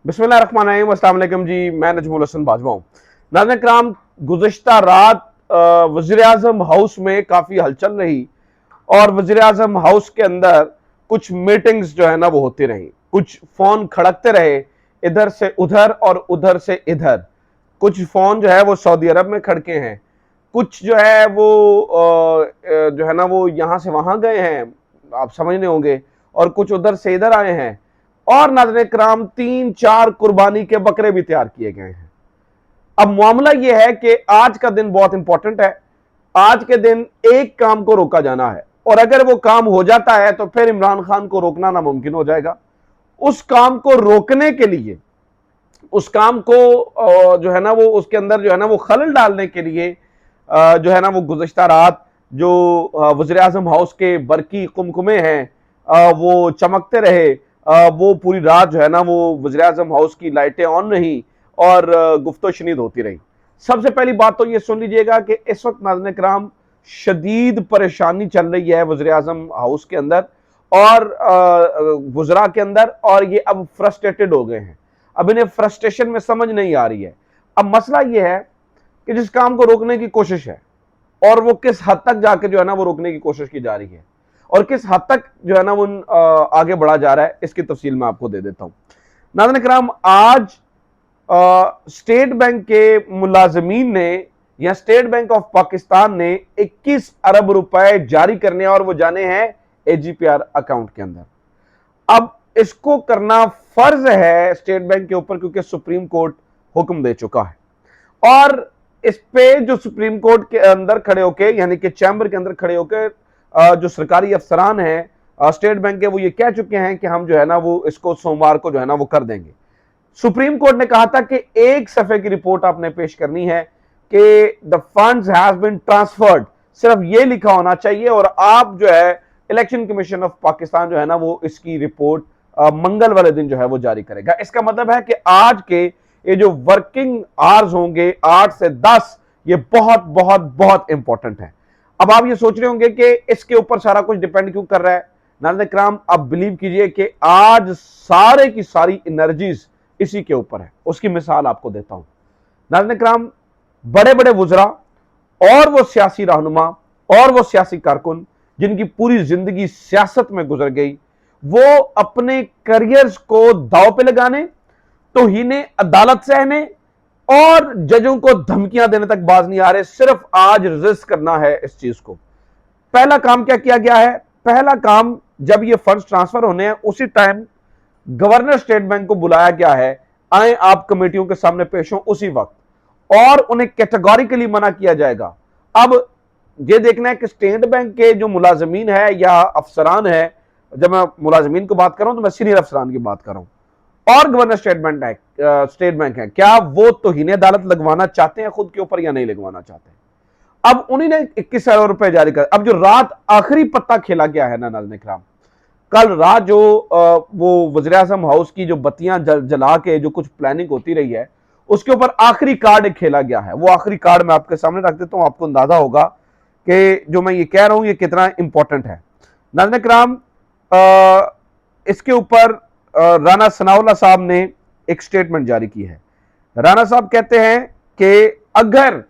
बिस्मिल्लाहिर्रहमानिर्रहीम, अस्सलाम वालेकुम जी। मैं नजमुल हसन बाजवा हूँ। नाज़रीन किराम, गुज़िश्ता रात वज़ीर आज़म हाउस में काफ़ी हलचल रही और वज़ीर आज़म हाउस के अंदर कुछ मीटिंग्स जो है ना वो होती रही, कुछ फ़ोन खड़कते रहे इधर से उधर और उधर से इधर। कुछ फ़ोन जो है वो सऊदी अरब में खड़के हैं, कुछ जो है वो जो है ना वो यहाँ से वहाँ गए हैं, आप समझने होंगे, और कुछ उधर से इधर आए हैं। और नाज़रीन किराम, 3-4 कुर्बानी के बकरे भी तैयार किए गए हैं। अब मामला यह है कि आज का दिन बहुत इंपॉर्टेंट है। आज के दिन एक काम को रोका जाना है और अगर वो काम हो जाता है तो फिर इमरान खान को रोकना नामुमकिन हो जाएगा। उस काम को रोकने के लिए, उस काम को जो है ना वो उसके अंदर जो है ना वो खलल डालने के लिए जो है ना वो गुज़िश्ता रात जो वज़ीर आज़म हाउस के बरकी कुमकुमे हैं वो चमकते रहे। वो पूरी रात जो है ना वो वज़ीर आज़म हाउस की लाइटें ऑन रही और गुफ्तो शनीद होती रही। सबसे पहली बात तो ये सुन लीजिएगा कि इस वक्त नाज़रीन किराम शदीद परेशानी चल रही है वज़ीर आज़म हाउस के अंदर और वज़रा के अंदर, और ये अब फ्रस्ट्रेटेड हो गए हैं। अब इन्हें फ्रस्ट्रेशन में समझ नहीं आ रही है। अब मसला ये है कि जिस काम को रोकने की कोशिश है और वो किस हद तक जाके जो है ना वो रोकने की कोशिश की जा रही है और किस हद तक जो है ना वो आगे बढ़ा जा रहा है, इसकी तफसील मैं आपको दे देता हूं। नाज़रीन किराम, आज स्टेट बैंक के मुलाजमीन ने या स्टेट बैंक ऑफ पाकिस्तान ने 21 अरब रुपए जारी करने और वो जाने हैं एजीपीआर अकाउंट के अंदर। अब इसको करना फर्ज है स्टेट बैंक के ऊपर, क्योंकि सुप्रीम कोर्ट हुक्म दे चुका है। और इस पे जो सुप्रीम कोर्ट के अंदर खड़े होके, यानी कि चैम्बर के अंदर खड़े होके जो सरकारी अफसरान हैं स्टेट बैंक के, वो ये कह चुके हैं कि हम जो है ना वो इसको सोमवार को जो है ना वो कर देंगे। सुप्रीम कोर्ट ने कहा था कि एक सफे की रिपोर्ट आपने पेश करनी है कि the funds has been transferred, सिर्फ ये लिखा होना चाहिए और आप जो है इलेक्शन कमीशन ऑफ पाकिस्तान जो है ना वो इसकी रिपोर्ट मंगल वाले दिन जो है वो जारी करेगा। इसका मतलब है कि आज के ये जो वर्किंग आवर्स होंगे 8 से 10, ये बहुत बहुत बहुत इंपॉर्टेंट है। अब आप ये सोच रहे होंगे कि इसके ऊपर सारा कुछ डिपेंड क्यों कर रहा है। नाज़रीन किराम, आप बिलीव कीजिए कि आज सारे की सारी एनर्जीज इसी के ऊपर है। उसकी मिसाल आपको देता हूं। नाज़रीन किराम, बड़े बड़े वुज़रा और वो सियासी रहनुमा और वो सियासी कारकुन जिनकी पूरी जिंदगी सियासत में गुजर गई, वो अपने करियर्स को दांव पे लगाने, तौहीने अदालत सहने और जजों को धमकियां देने तक बाज नहीं आ रहे। सिर्फ आज रजिस्ट करना है इस चीज को। पहला काम क्या किया गया है? पहला काम, जब ये फंड्स ट्रांसफर होने हैं उसी टाइम गवर्नर स्टेट बैंक को बुलाया गया है, आए आप कमेटियों के सामने पेश हो उसी वक्त, और उन्हें कैटेगोरिकली मना किया जाएगा। अब ये देखना है कि स्टेट बैंक के जो मुलाजमीन है या अफसरान है, जब मैं मुलाजमीन को बात कर रहा हूं तो मैं सीनियर अफसरान की बात कर रहा हूं, और गवर्नर स्टेट बैंक है, क्या वो तौहीन अदालत लगवाना चाहते हैं खुद के ऊपर या नहीं लगवाना चाहते हैं। अब उन्हीं ने 21 अरब रुपए जारी कर। अब जो रात आखिरी पत्ता खेला गया है ना नाज़रीन किराम, कल रात जो वो वज़ीर आज़म हाउस की जो बत्तियां जला के जो कुछ प्लानिंग होती रही है, उसके ऊपर आखिरी कार्ड खेला गया है। वो आखिरी कार्ड मैं आपके सामने रख देता हूं, आपको अंदाजा होगा कि जो मैं ये कह रहा हूं ये कितना इंपॉर्टेंट है। नाज़रीन किराम, इसके ऊपर राना सनाउल्लाह साहब ने एक स्टेटमेंट जारी की है। राना साहब कहते हैं कि अगर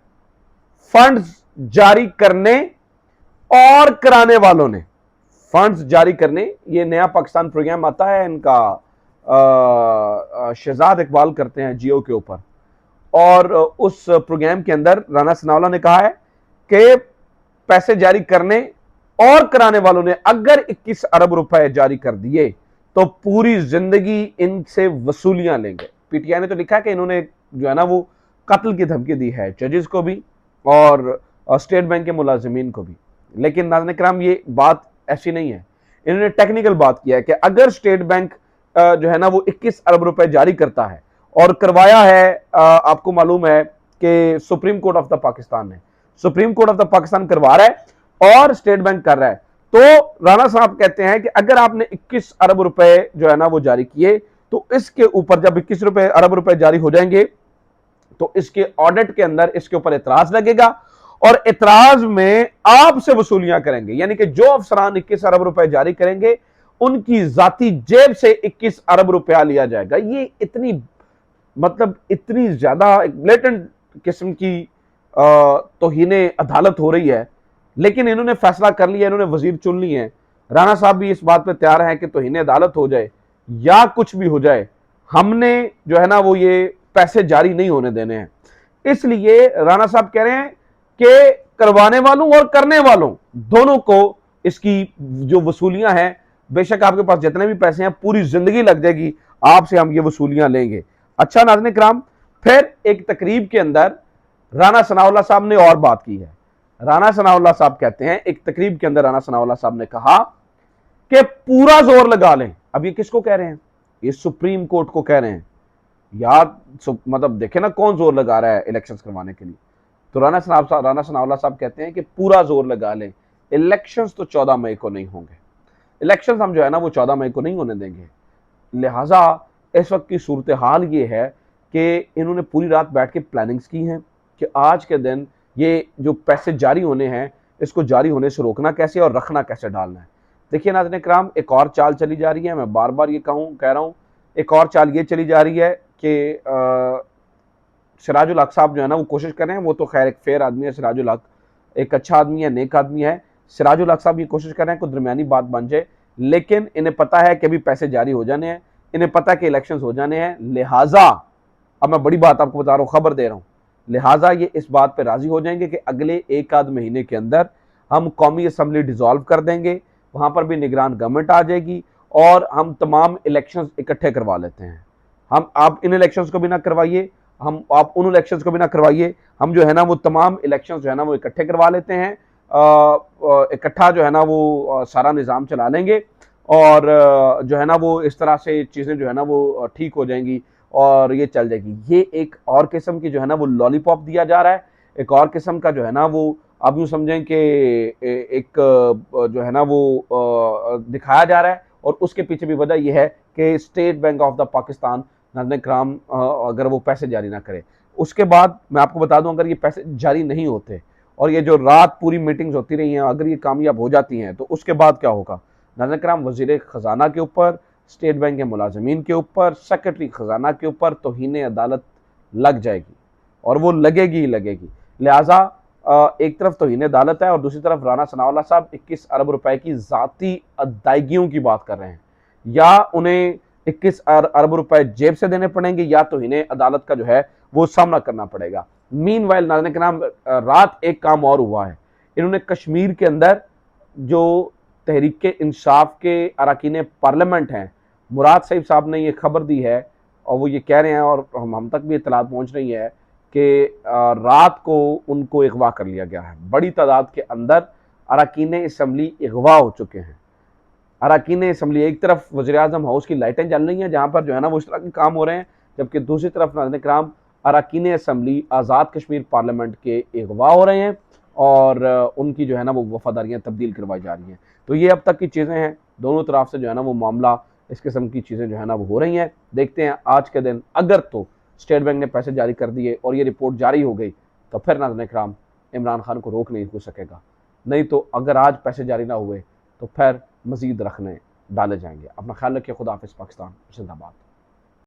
फंड्स जारी करने और कराने वालों ने, फंड्स जारी करने, ये नया पाकिस्तान प्रोग्राम आता है इनका, शहजाद इकबाल करते हैं जियो के ऊपर, और उस प्रोग्राम के अंदर राना सनाउल्लाह ने कहा है कि पैसे जारी करने और कराने वालों ने अगर 21 अरब रुपए जारी कर दिए तो पूरी जिंदगी इनसे वसूलियां लेंगे। पीटीआई ने तो लिखा है कि इन्होंने जो है ना वो कत्ल की धमकी दी है जजेस को भी और स्टेट बैंक के मुलाजिमीन को भी। लेकिन नाज़रीन किराम, ये बात ऐसी नहीं है। इन्होंने टेक्निकल बात किया है कि अगर स्टेट बैंक जो है ना वो 21 अरब रुपए जारी करता है, और करवाया है, आपको मालूम है कि supreme court of the Pakistan ने, supreme court of the Pakistan करवा रहा है और स्टेट बैंक कर रहा है, तो राणा साहब कहते हैं कि अगर आपने 21 अरब रुपए जो है ना वो जारी किए, तो इसके ऊपर जब 21 अरब रुपए जारी हो जाएंगे तो इसके ऑडिट के अंदर इसके ऊपर एतराज लगेगा और एतराज में आपसे वसूलियां करेंगे। यानी कि जो अफसरान 21 अरब रुपए जारी करेंगे उनकी जाती जेब से 21 अरब रुपया लिया जाएगा। ये इतनी मतलब इतनी ज्यादा ब्लेटेंट किस्म की तौहीने अदालत हो रही है, लेकिन इन्होंने फैसला कर लिया, इन्होंने वजीर चुन लिए हैं। राणा साहब भी इस बात पे तैयार हैं कि तौहीने अदालत हो जाए या कुछ भी हो जाए, हमने जो है ना वो ये पैसे जारी नहीं होने देने हैं। इसलिए राणा साहब कह रहे हैं कि करवाने वालों और करने वालों दोनों को इसकी जो वसूलियां हैं, बेशक आपके पास जितने भी पैसे हैं पूरी जिंदगी लग जाएगी, आपसे हम ये वसूलियां लेंगे। अच्छा नाज़रीन किराम, फिर एक तकरीब के अंदर राणा सनाउल्लाह साहब ने और बात की है। राणा सनाउल्लाह साहब कहते हैं, एक तकरीब के अंदर राणा सनाउल्लाह साहब ने कहा कि पूरा जोर लगा लें। अब ये किसको कह रहे हैं? ये सुप्रीम कोर्ट को कह रहे हैं। यार मतलब देखे ना कौन जोर लगा रहा है इलेक्शंस करवाने के लिए। तो राणा सनाउल्लाह साहब कहते हैं कि पूरा जोर लगा लें, इलेक्शंस तो 14 मई को नहीं होंगे, इलेक्शंस हम जो है ना वो 14 मई को नहीं होने देंगे। लिहाजा इस वक्त की सूरत हाल ये है कि इन्होंने पूरी रात बैठ के प्लानिंग्स की हैं कि आज के दिन ये जो पैसे जारी होने हैं इसको जारी होने से रोकना कैसे और रखना कैसे डालना है। देखिए नाज़रीन किराम, एक और चाल चली जा रही है, मैं बार बार ये कह रहा हूँ, एक और चाल ये चली जा रही है कि सिराजुल हक साहब जो है ना वो कोशिश कर रहे हैं, वो तो खैर एक फेयर आदमी है, सिराजुल हक एक अच्छा आदमी है, नेक आदमी है। सिराजुल हक साहब ये कोशिश कर रहे हैं कोई दरमियानी बात बन जाए, लेकिन इन्हें पता है कि अभी पैसे जारी हो जाने हैं, इन्हें पता है कि इलेक्शंस हो जाने हैं। लिहाजा अब मैं बड़ी बात आपको बता रहा हूँ, खबर दे रहा हूँ, लिहाजा ये इस बात पर राजी हो जाएंगे कि अगले एक आध महीने के अंदर हम कौमी असम्बली डिसॉल्व कर देंगे, वहां पर भी निगरान गवर्नमेंट आ जाएगी और हम तमाम इलेक्शंस इकट्ठे करवा लेते हैं। हम आप इन इलेक्शंस को भी ना करवाइए, हम आप उन इलेक्शंस को भी ना करवाइए, हम जो है ना वो तमाम इलेक्शंस जो है ना वो इकट्ठे करवा लेते हैं, इकट्ठा जो है ना वो सारा निज़ाम चला लेंगे और जो है ना वो इस तरह से चीज़ें जो है ना वो ठीक हो जाएंगी और ये चल जाएगी। ये एक और किस्म की जो है ना वो लॉलीपॉप दिया जा रहा है, एक और किस्म का जो है ना वो आप यूँ समझें कि एक जो है ना वो दिखाया जा रहा है और उसके पीछे भी वजह यह है कि state bank of the Pakistan नाज़रीन किराम अगर वो पैसे जारी ना करे, उसके बाद मैं आपको बता दूं अगर ये पैसे जारी नहीं होते और ये जो रात पूरी मीटिंग्स होती रही हैं अगर ये कामयाब हो जाती हैं तो उसके बाद क्या होगा? नाज़रीन किराम, वज़ीर ख़जाना के ऊपर, स्टेट बैंक के मुलाजमीन के ऊपर, सेक्रेटरी ख़जाना के ऊपर तौहीन अदालत लग जाएगी और वो लगेगी ही लगेगी। लिहाजा एक तरफ तौहीन अदालत है और दूसरी तरफ राणा सनाउल्लाह साहब 21 अरब रुपए की ज़ाती अदायगियों की बात कर रहे हैं। या उन्हें 21 अरब रुपए जेब से देने पड़ेंगे या तौहीन अदालत का जो है वो सामना करना पड़ेगा। मीनवाइल नाज़रीन के नाम रात एक काम और हुआ है, इन्होंने कश्मीर के अंदर जो तहरीक इंसाफ के अरकान पार्लियामेंट हैं, मुराद सईद साहब ने ये खबर दी है और वो ये कह रहे हैं और हम तक भी इत्तलात पहुँच रही है कि रात को उनको अगवा कर लिया गया है। बड़ी तादाद के अंदर अरकान असम्बली अगवा हो चुके हैं। अरकान असम्बली एक तरफ वज़ीर-ए-आज़म हाउस की लाइटें जल रही हैं जहाँ पर जो है ना वो इस तरह के काम हो रहे हैं, जबकि दूसरी तरफ नाज़रीन किराम अरकान असम्बली आज़ाद कश्मीर पार्लियामेंट के अगवा हो रहे हैं और उनकी जो है ना वो वफादारियाँ तब्दील करवाई जा रही हैं। तो ये अब तक की चीज़ें हैं, दोनों तरफ से जो है ना वो मामला इस किस्म की चीज़ें जो है ना वो हो रही हैं। देखते हैं आज के दिन अगर तो स्टेट बैंक ने पैसे जारी कर दिए और ये रिपोर्ट जारी हो गई तो फिर नाज़रीन किराम इमरान खान को रोक नहीं हो सकेगा, नहीं तो अगर आज पैसे जारी ना हुए तो फिर मज़ीद रखने डाले जाएंगे। अपना ख्याल रखिए। खुदा हाफ़िज़। पाकिस्तान जिंदाबाद।